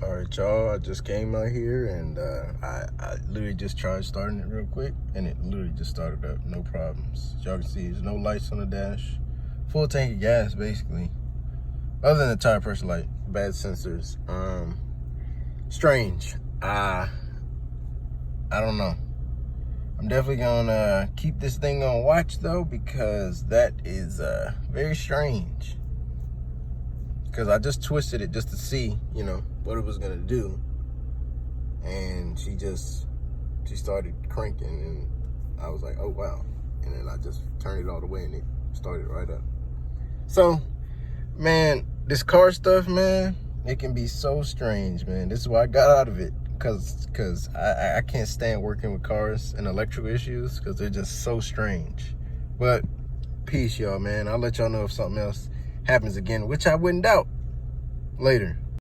All right, y'all, I just came out here and I literally just tried starting it real quick and it literally just started up, no problems. As y'all can see, there's no lights on the dash. Full tank of gas, basically. Other than the tire pressure light, bad sensors. Strange. I don't know. I'm definitely gonna keep this thing on watch though, because that is very strange. Because I just twisted it just to see, you know, what it was gonna do. And she started cranking and I was like, oh wow. And then I just turned it all the way and it started right up. So, man, this car stuff, man, it can be so strange, man. This is why I got out of it. Cause I can't stand working with cars and electrical issues because they're just so strange. But peace, y'all, man. I'll let y'all know if something else happens again, which I wouldn't doubt later.